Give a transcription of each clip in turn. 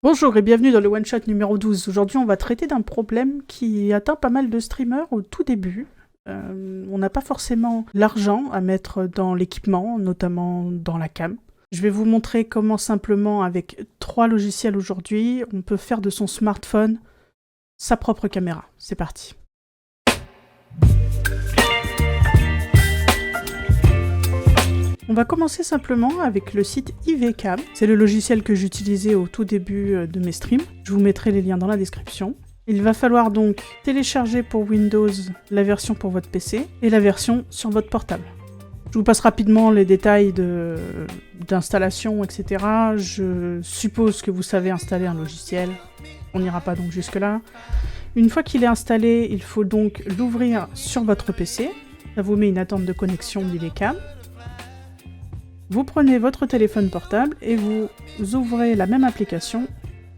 Bonjour et bienvenue dans le One Shot numéro 12. Aujourd'hui, on va traiter d'un problème qui atteint pas mal de streamers au tout début. On n'a pas forcément l'argent à mettre dans l'équipement, notamment dans la cam. Je vais vous montrer comment simplement, avec 3 logiciels aujourd'hui, on peut faire de son smartphone sa propre caméra. C'est parti. On va commencer simplement avec le site IVCam. C'est le logiciel que j'utilisais au tout début de mes streams. Je vous mettrai les liens dans la description. Il va falloir donc télécharger pour Windows la version pour votre PC et la version sur votre portable. Je vous passe rapidement les détails d'installation, etc. Je suppose que vous savez installer un logiciel. On n'ira pas donc jusque-là. Une fois qu'il est installé, il faut donc l'ouvrir sur votre PC. Ça vous met une attente de connexion d'IVCam. Vous prenez votre téléphone portable et vous ouvrez la même application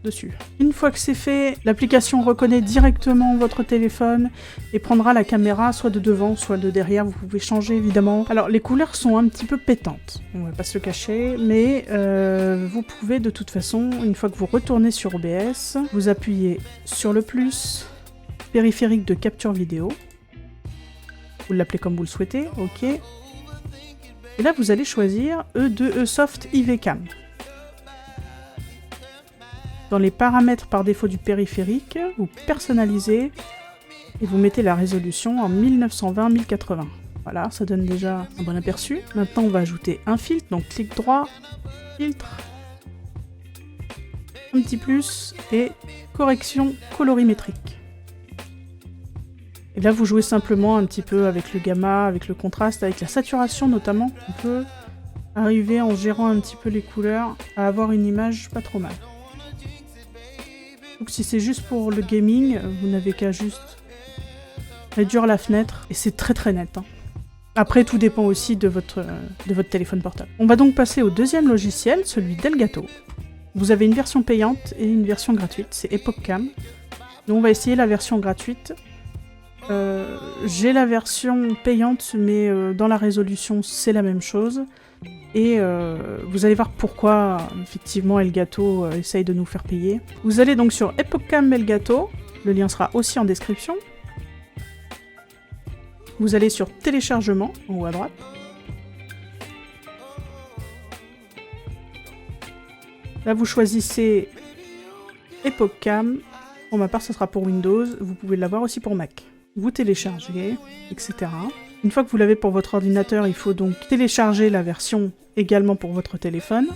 dessus. Une fois que c'est fait, l'application reconnaît directement votre téléphone et prendra la caméra soit de devant, soit de derrière. Vous pouvez changer évidemment. Alors les couleurs sont un petit peu pétantes, on va pas se le cacher, mais vous pouvez de toute façon, une fois que vous retournez sur OBS, vous appuyez sur le plus, périphérique de capture vidéo. Vous l'appelez comme vous le souhaitez, ok. Et là, vous allez choisir E2ESoft IVCam. Dans les paramètres par défaut du périphérique, vous personnalisez et vous mettez la résolution en 1920-1080. Voilà, ça donne déjà un bon aperçu. Maintenant, on va ajouter un filtre, donc clic droit, filtre, un petit plus et correction colorimétrique. Et là, vous jouez simplement un petit peu avec le gamma, avec le contraste, avec la saturation notamment. On peut arriver en gérant un petit peu les couleurs à avoir une image pas trop mal. Donc si c'est juste pour le gaming, vous n'avez qu'à juste réduire la fenêtre et c'est très très net. Après, tout dépend aussi de votre téléphone portable. On va donc passer au deuxième logiciel, celui d'Elgato. Vous avez une version payante et une version gratuite, c'est EpochCam. Donc on va essayer la version gratuite. J'ai la version payante, mais dans la résolution, c'est la même chose. Et vous allez voir pourquoi, effectivement, Elgato essaye de nous faire payer. Vous allez donc sur EpochCam Elgato, le lien sera aussi en description. Vous allez sur téléchargement, en haut à droite. Là, vous choisissez EpochCam. Pour ma part, ce sera pour Windows. Vous pouvez l'avoir aussi pour Mac. Vous téléchargez, etc. Une fois que vous l'avez pour votre ordinateur, il faut donc télécharger la version également pour votre téléphone.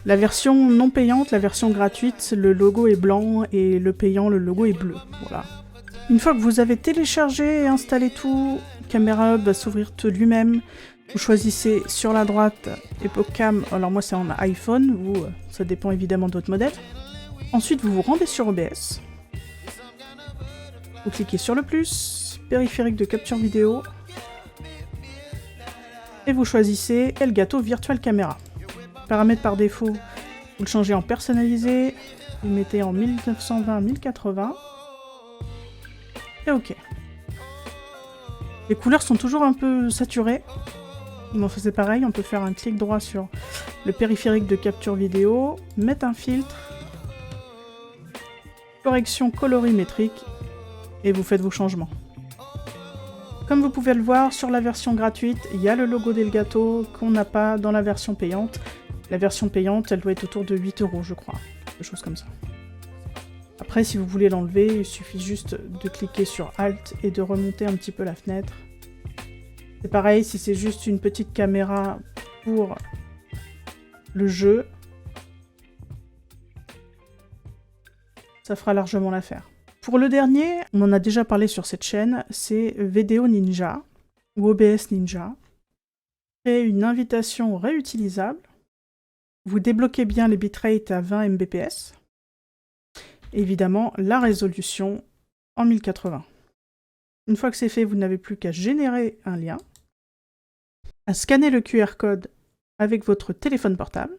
La version non payante, la version gratuite, le logo est blanc et le payant, le logo est bleu. Voilà. Une fois que vous avez téléchargé et installé tout, Camera Hub va s'ouvrir de lui-même. Vous choisissez sur la droite EpochCam, alors moi c'est en iPhone, vous, ça dépend évidemment de votre modèle. Ensuite vous vous rendez sur OBS. Vous cliquez sur le plus, périphérique de capture vidéo, et vous choisissez Elgato Virtual Camera. Paramètres par défaut, vous le changez en personnalisé, vous le mettez en 1920-1080, et ok. Les couleurs sont toujours un peu saturées, donc c'est pareil, on peut faire un clic droit sur le périphérique de capture vidéo, mettre un filtre, correction colorimétrique, et vous faites vos changements. Comme vous pouvez le voir, sur la version gratuite, il y a le logo d'Elgato qu'on n'a pas dans la version payante. La version payante, elle doit être autour de 8 €, je crois. Quelque chose comme ça. Après, si vous voulez l'enlever, il suffit juste de cliquer sur Alt et de remonter un petit peu la fenêtre. C'est pareil, si c'est juste une petite caméra pour le jeu, ça fera largement l'affaire. Pour le dernier, on en a déjà parlé sur cette chaîne, c'est Video Ninja, ou OBS Ninja. C'est une invitation réutilisable. Vous débloquez bien les bitrates à 20 Mbps. Évidemment, la résolution en 1080. Une fois que c'est fait, vous n'avez plus qu'à générer un lien, à scanner le QR code avec votre téléphone portable.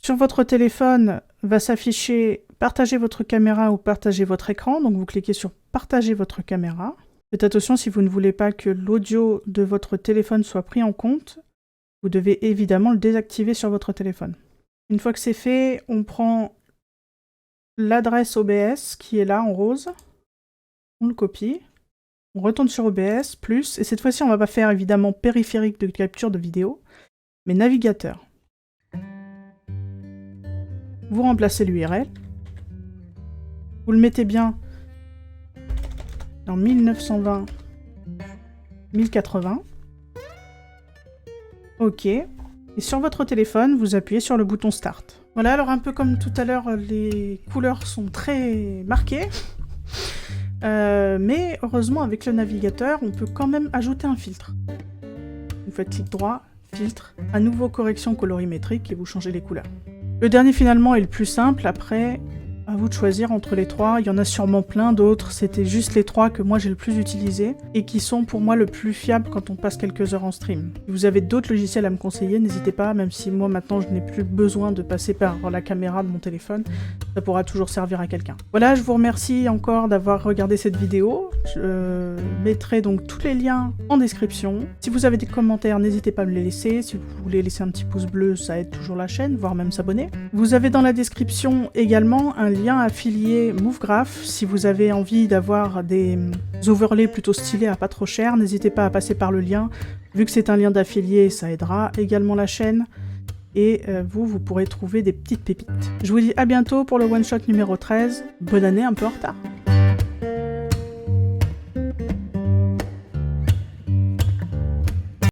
Sur votre téléphone va s'afficher « Partager votre caméra » ou « Partager votre écran ». Donc vous cliquez sur « Partager votre caméra ». Faites attention, si vous ne voulez pas que l'audio de votre téléphone soit pris en compte, vous devez évidemment le désactiver sur votre téléphone. Une fois que c'est fait, on prend l'adresse OBS qui est là en rose. On le copie. On retourne sur OBS, plus, et cette fois-ci on va pas faire évidemment périphérique de capture de vidéo, mais navigateur. Vous remplacez l'URL. Vous le mettez bien dans 1920 1080. OK. Et sur votre téléphone, vous appuyez sur le bouton Start. Voilà, alors un peu comme tout à l'heure, les couleurs sont très marquées. Mais heureusement, avec le navigateur, on peut quand même ajouter un filtre. Vous faites clic droit, filtre, à nouveau correction colorimétrique et vous changez les couleurs. Le dernier finalement est le plus simple, après, à vous de choisir entre les trois. Il y en a sûrement plein d'autres, c'était juste les trois que moi j'ai le plus utilisé et qui sont pour moi le plus fiables quand on passe quelques heures en stream. Si vous avez d'autres logiciels à me conseiller, n'hésitez pas, même si moi maintenant je n'ai plus besoin de passer par la caméra de mon téléphone, ça pourra toujours servir à quelqu'un. Voilà, je vous remercie encore d'avoir regardé cette vidéo. Je mettrai donc tous les liens en description. Si vous avez des commentaires, n'hésitez pas à me les laisser. Si vous voulez laisser un petit pouce bleu, ça aide toujours la chaîne, voire même s'abonner. Vous avez dans la description également un lien affilié MoveGraph. Si vous avez envie d'avoir des overlays plutôt stylés à pas trop cher, n'hésitez pas à passer par le lien. Vu que c'est un lien d'affilié, ça aidera également la chaîne. Et vous pourrez trouver des petites pépites. Je vous dis à bientôt pour le one-shot numéro 13. Bonne année un peu en retard.